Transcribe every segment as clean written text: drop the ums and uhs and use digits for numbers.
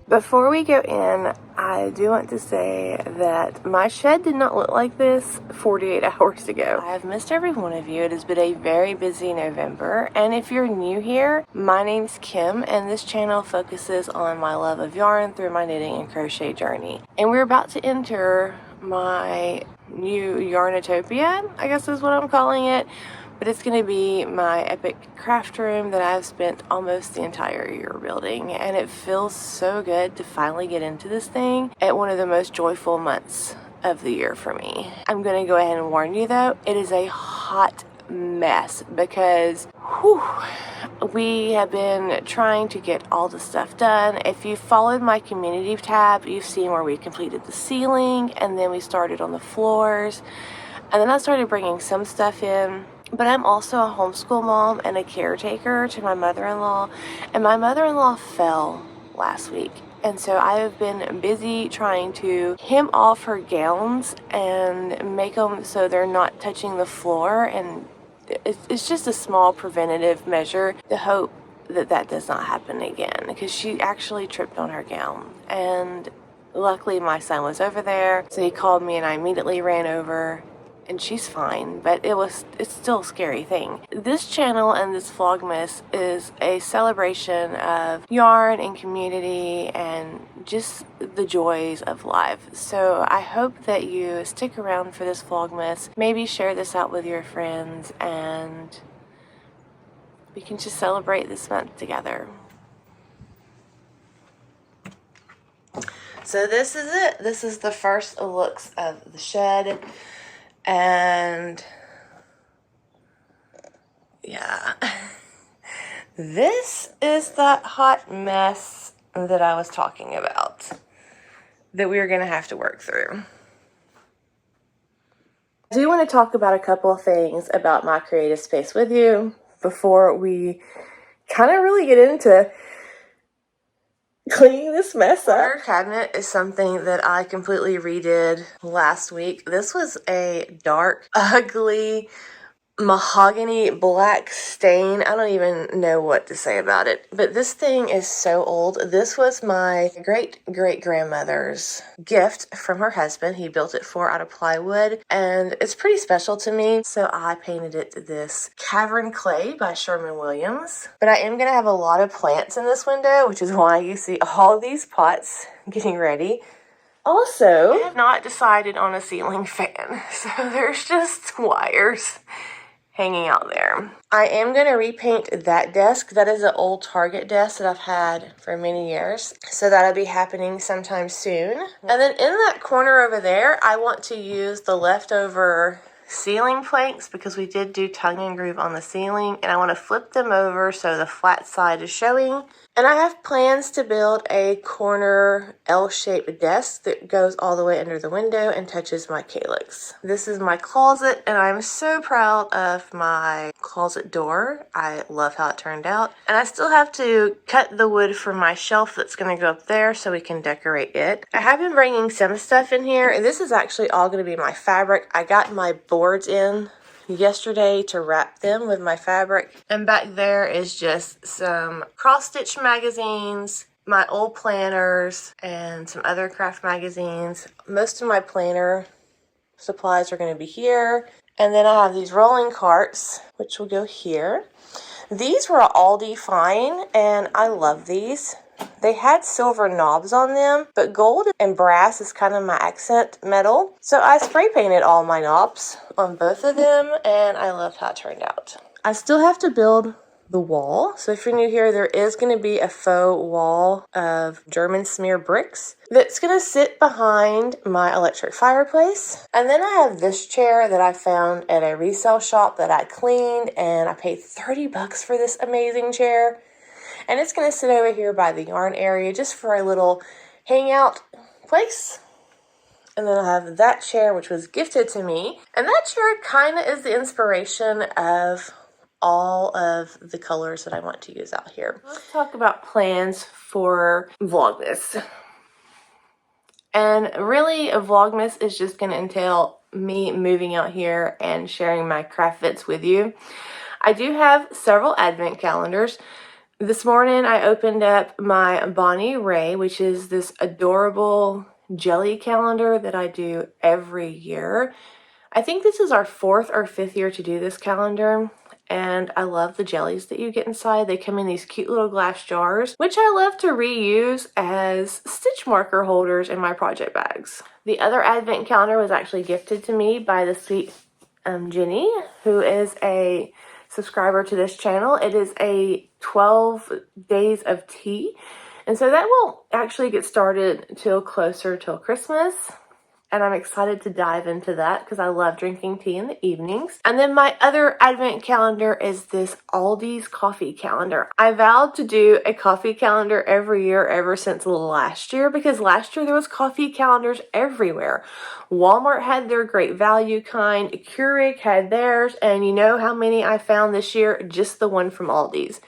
Before we go in, I do want to say that my shed did not look like this 48 hours ago. I have missed every one of you. It has been a very busy November, and if you're new here, my name's Kim, and this channel focuses on my love of yarn through my knitting and crochet journey. And we're about to enter my new Yarnatopia, I guess is what I'm calling it. But it's going to be my epic craft room that I've spent almost the entire year building. And it feels so good to finally get into this thing at one of the most joyful months of the year for me. I'm going to go ahead and warn you though, it is a hot mess because we have been trying to get all the stuff done. If you followed my community tab, you've seen where we completed the ceiling and then we started on the floors. And then I started bringing some stuff in. But I'm also a homeschool mom and a caretaker to my mother-in-law, and my mother-in-law fell last week. And so I have been busy trying to hem off her gowns and make them so they're not touching the floor, and it's just a small preventative measure to hope that that does not happen again, because she actually tripped on her gown. And luckily my son was over there, so he called me and I immediately ran over. And she's fine, but it's still a scary thing. This channel and this vlogmas is a celebration of yarn and community and just the joys of life. So I hope that you stick around for this vlogmas. Maybe share this out with your friends and we can just celebrate this month together. So this is it. This is the first looks of the shed. And yeah, this is that hot mess that I was talking about that we're going to have to work through. I do want to talk about a couple of things about my creative space with you before we kind of really get into cleaning this mess up. Our cabinet is something that I completely redid last week. This was a dark, ugly, mahogany black stain. I don't even know what to say about it, but this thing is so old. This was my great-great-grandmother's gift from her husband. He built it for out of plywood, and it's pretty special to me, so I painted it this Cavern Clay by Sherwin-Williams. But I am going to have a lot of plants in this window, which is why you see all these pots getting ready. Also, I have not decided on a ceiling fan, so there's just wires hanging out there. I am going to repaint that desk. That is an old Target desk that I've had for many years. So that'll be happening sometime soon. And then in that corner over there, I want to use the leftover ceiling planks because we did do tongue and groove on the ceiling, and I want to flip them over so the flat side is showing. And I have plans to build a corner L-shaped desk that goes all the way under the window and touches my calyx. This is my closet, and I'm so proud of my closet door. I love how it turned out. And I still have to cut the wood for my shelf that's going to go up there so we can decorate it. I have been bringing some stuff in here, and this is actually all going to be my fabric. I got my boards in yesterday to wrap them with my fabric, and back there is just some cross-stitch magazines, my old planners, and some other craft magazines. Most of my planner supplies are going to be here, and then I have these rolling carts which will go here. These were Aldi Fine, and I love these. They had silver knobs on them, but gold and brass is kind of my accent metal. So I spray painted all my knobs on both of them, and I love how it turned out. I still have to build the wall. So if you're new here, there is going to be a faux wall of German smear bricks that's going to sit behind my electric fireplace. And then I have this chair that I found at a resale shop that I cleaned, and I paid 30 bucks for this amazing chair. And it's going to sit over here by the yarn area just for a little hangout place. And then I have that chair, which was gifted to me. And that chair kind of is the inspiration of all of the colors that I want to use out here. Let's talk about plans for Vlogmas. And really, a Vlogmas is just going to entail me moving out here and sharing my craft fits with you. I do have several advent calendars. This morning I opened up my Bonnie Ray, which is this adorable jelly calendar that I do every year. I think this is our 4th or 5th year to do this calendar, and I love the jellies that you get inside. They come in these cute little glass jars, which I love to reuse as stitch marker holders in my project bags. The other advent calendar was actually gifted to me by the sweet Jenny, who is a subscriber to this channel. It is a 12 days of tea, and so that won't actually get started till closer till Christmas. And I'm excited to dive into that because I love drinking tea in the evenings. And then my other advent calendar is this Aldi's coffee calendar. I vowed to do a coffee calendar every year ever since last year, because last year there was coffee calendars everywhere. Walmart had their great value kind, Keurig had theirs, and you know how many I found this year? Just the one from Aldi's.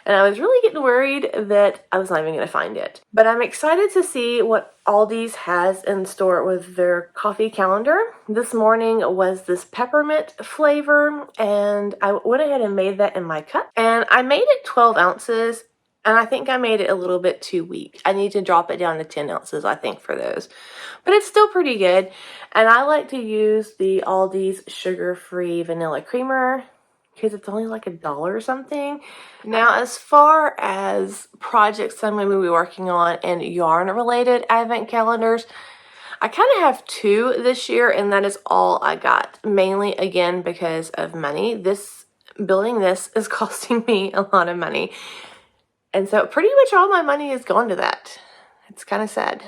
And I was really getting worried that I was not even going to find it. But I'm excited to see what Aldi's has in store with their coffee calendar. This morning was this peppermint flavor, and I went ahead and made that in my cup. And I made it 12 ounces, and I think I made it a little bit too weak. I need to drop it down to 10 ounces, I think, for those. But it's still pretty good. And I like to use the Aldi's sugar-free vanilla creamer, because it's only like $1 or something. Now, as far as projects I'm going to be working on and yarn-related advent calendars, I kind of have 2 this year, and that is all I got. Mainly, again, because of money. Building this is costing me a lot of money. And so pretty much all my money has gone to that. It's kind of sad.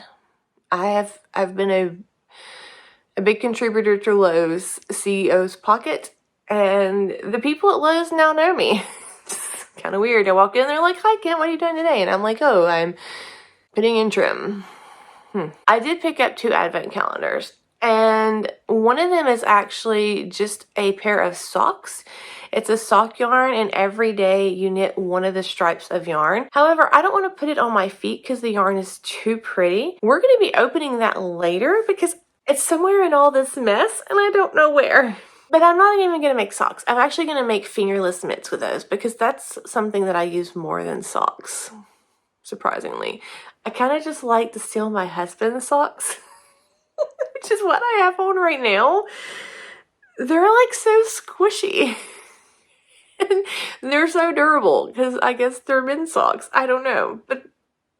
I've been a big contributor to Lowe's CEO's pocket. And the people at Lowe's now know me. It's kind of weird. I walk in, they're like, "Hi, Kim, what are you doing today?" And I'm like, "Oh, I'm putting in trim." I did pick up 2 advent calendars. And one of them is actually just a pair of socks. It's a sock yarn, and every day you knit one of the stripes of yarn. However, I don't want to put it on my feet because the yarn is too pretty. We're going to be opening that later because it's somewhere in all this mess, and I don't know where. But I'm not even going to make socks. I'm actually going to make fingerless mitts with those because that's something that I use more than socks, surprisingly. I kind of just like to steal my husband's socks, which is what I have on right now. They're like so squishy. And they're so durable because I guess they're men's socks. I don't know. But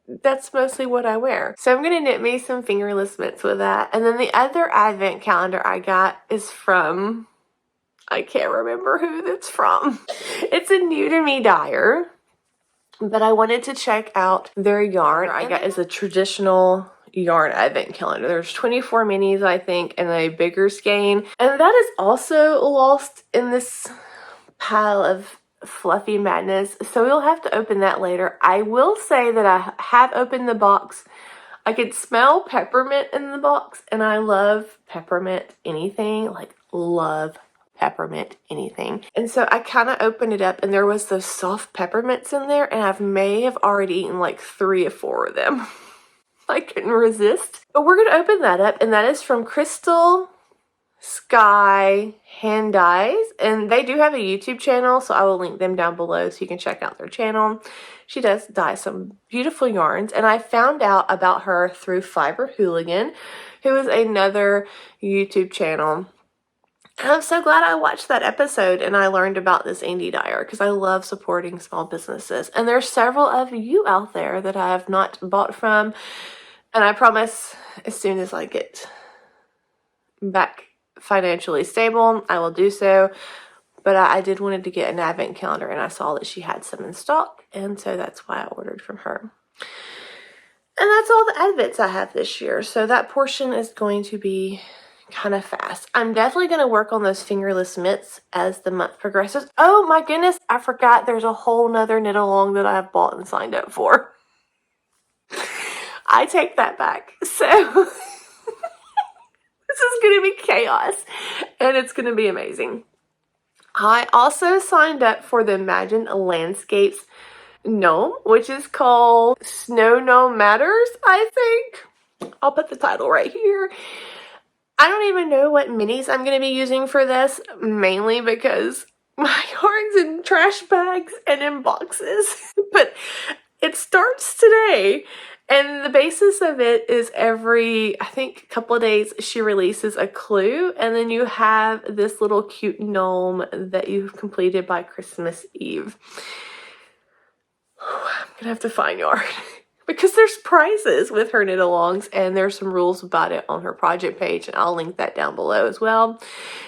that's mostly what I wear. So I'm going to knit me some fingerless mitts with that. And then the other advent calendar I got is from... I can't remember who that's from. It's a new to me dyer, but I wanted to check out their yarn. I got is a traditional yarn advent calendar. There's 24 minis, I think, and a bigger skein. And that is also lost in this pile of fluffy madness. So we'll have to open that later. I will say that I have opened the box. I could smell peppermint in the box, and I love peppermint anything, like love peppermint anything. And so I kind of opened it up, and there was those soft peppermints in there, and I may have already eaten like 3 or 4 of them. I couldn't resist. But we're going to open that up, and that is from Crystal Sky Hand Dyes, and they do have a YouTube channel, so I will link them down below so you can check out their channel. She does dye some beautiful yarns, and I found out about her through Fiber Hooligan, who is another YouTube channel. And I'm so glad I watched that episode and I learned about this indie dyer because I love supporting small businesses. And there's several of you out there that I have not bought from. And I promise as soon as I get back financially stable, I will do so. But I did wanted to get an advent calendar, and I saw that she had some in stock. And so that's why I ordered from her. And that's all the advents I have this year. So that portion is going to be kind of fast. I'm definitely going to work on those fingerless mitts as the month progresses. Oh my goodness, I forgot there's a whole nother knit along that I have bought and signed up for. I take that back. So this is going to be chaos, and it's going to be amazing. I also signed up for the Imagine Landscapes gnome, which is called Snow Gnome Matters, I think. I'll put the title right here. I don't even know what minis I'm going to be using for this, mainly because my yarn's in trash bags and in boxes. but it starts today. And the basis of it is every, I think, couple of days she releases a clue, and then you have this little cute gnome that you've completed by Christmas Eve. I'm gonna have to find yarn because there's prizes with her knit-alongs, and there's some rules about it on her project page, and I'll link that down below as well.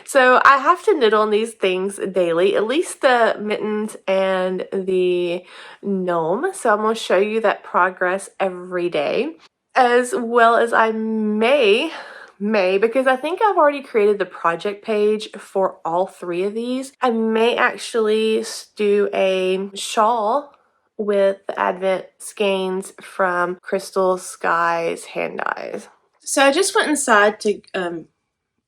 So I have to knit on these things daily, at least the mittens and the gnome. So I'm going to show you that progress every day, as well as I may, because I think I've already created the project page for all 3 of these. I may actually do a shawl with the Advent skeins from Crystal Skies Hand Dyes. So I just went inside to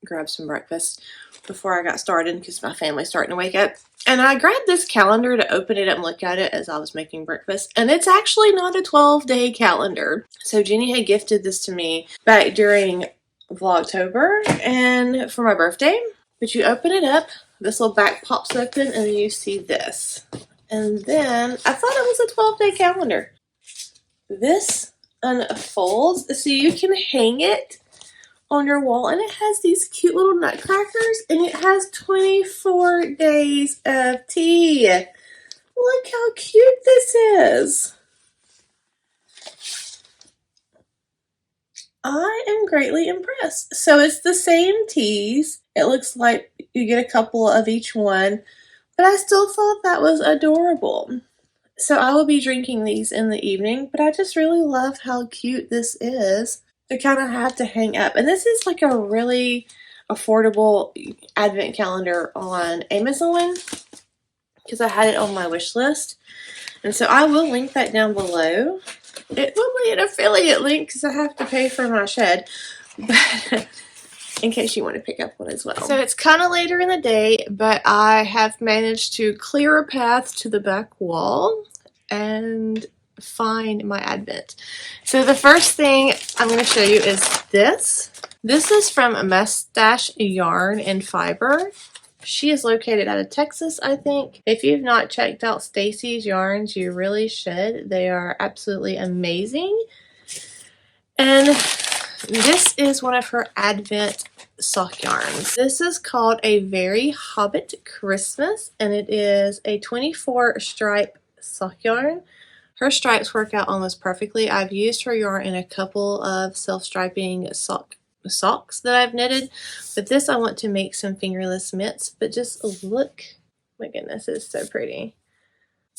grab some breakfast before I got started because my family's starting to wake up. And I grabbed this calendar to open it up and look at it as I was making breakfast. And it's actually not a 12-day calendar. So Jenny had gifted this to me back during Vlogtober and for my birthday. But you open it up, this little back pops open, and then you see this. And then I thought it was a 12-day calendar. This unfolds so you can hang it on your wall, and it has these cute little nutcrackers, and it has 24 days of tea. Look how cute this is. I am greatly impressed. So it's the same teas. It looks like you get a couple of each one, but I still thought that was adorable. So I will be drinking these in the evening, but I just really love how cute this is to kind of have to hang up. And this is like a really affordable advent calendar on Amazon because I had it on my wish list. And so I will link that down below. It will be an affiliate link because I have to pay for my shed, but in case you want to pick up one as well. So it's kind of later in the day, but I have managed to clear a path to the back wall and find my Advent. So the first thing I'm going to show you is this. This is from Mustache Yarn and Fiber. She is located out of Texas, I think. If you've not checked out Stacy's yarns, you really should. They are absolutely amazing. And this is one of her Advent sock yarns. This is called A Very Hobbit Christmas, and it is a 24 stripe sock yarn. Her stripes work out almost perfectly. I've used her yarn in a couple of self-striping socks that I've knitted, but this I want to make some fingerless mitts. But just look, my goodness, it's so pretty.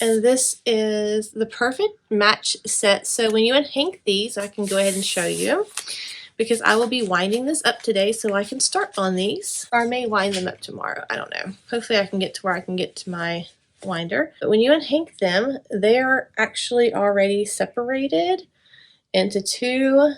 And this is the perfect match set. So when you unhank these, I can go ahead and show you, because I will be winding this up today so I can start on these, or I may wind them up tomorrow. I don't know. Hopefully I can get to where I can get to my winder. But when you unhank them, they are actually already separated into 2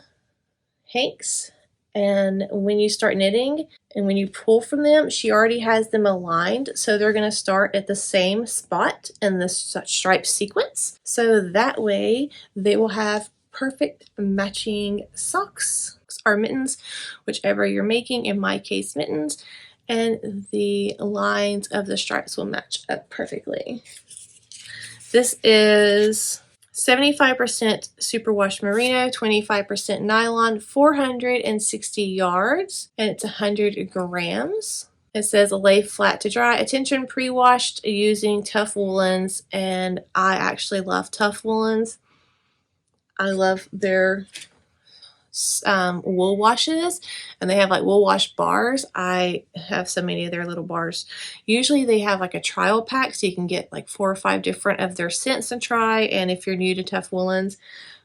hanks. And when you start knitting and when you pull from them, she already has them aligned. So they're going to start at the same spot in the stripe sequence. So that way they will have perfect matching socks or mittens, whichever you're making. In my case, mittens. And the lines of the stripes will match up perfectly. This is 75% superwash merino, 25% nylon, 460 yards, and it's 100 grams. It says lay flat to dry. Attention, pre-washed using tough woolens, and I actually love tough woolens. I love their wool washes, and they have like wool wash bars. I have so many of their little bars. Usually they have like a trial pack, so you can get like 4 or 5 different of their scents and try. And if you're new to tough woolens,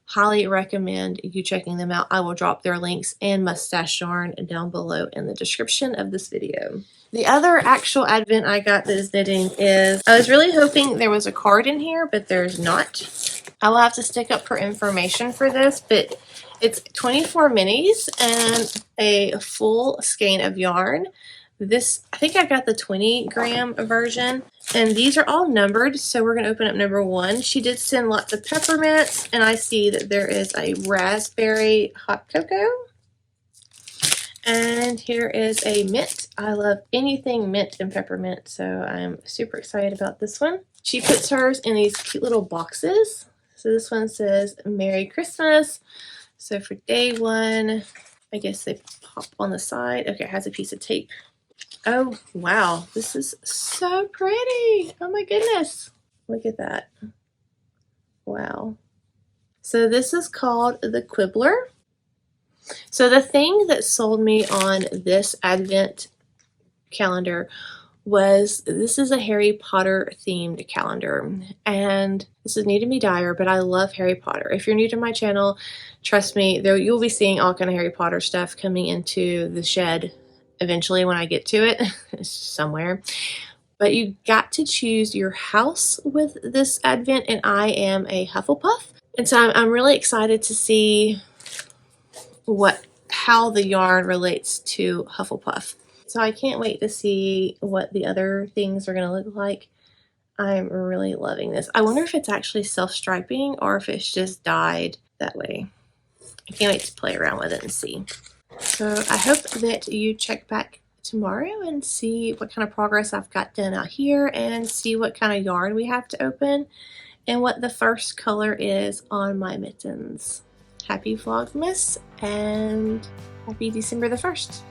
highly recommend you checking them out. I will drop their links and Mustache Yarn down below in the description of this video. The other actual Advent I got that is knitting is, I was really hoping there was a card in here, but there's not. I will have to stick up her information for this, but it's 24 minis and a full skein of yarn. This, I think I got the 20-gram version, and these are all numbered, so we're going to open up number 1. She did send lots of peppermints, and I see that there is a raspberry hot cocoa. And here is a mint. I love anything mint and peppermint, so I'm super excited about this one. She puts hers in these cute little boxes. So this one says Merry Christmas. So for day one, I guess they pop on the side. Okay, it has a piece of tape. Oh, wow. This is so pretty. Oh my goodness. Look at that. Wow. So this is called the Quibbler. So the thing that sold me on this Advent calendar was this is a Harry Potter themed calendar, and this is new to me dire, but I love Harry Potter. If you're new to my channel, trust me, you'll be seeing all kind of Harry Potter stuff coming into the shed eventually when I get to it somewhere. But you got to choose your house with this Advent, and I am a Hufflepuff, and so I'm really excited to see how the yarn relates to Hufflepuff. So I can't wait to see what the other things are going to look like. I'm really loving this. I wonder if it's actually self-striping or if it's just dyed that way. I can't wait to play around with it and see. So I hope that you check back tomorrow and see what kind of progress I've got done out here and see what kind of yarn we have to open and what the first color is on my mittens. Happy Vlogmas and happy December the 1st.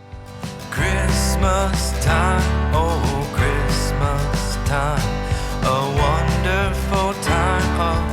Christmas time, oh Christmas time, a wonderful time of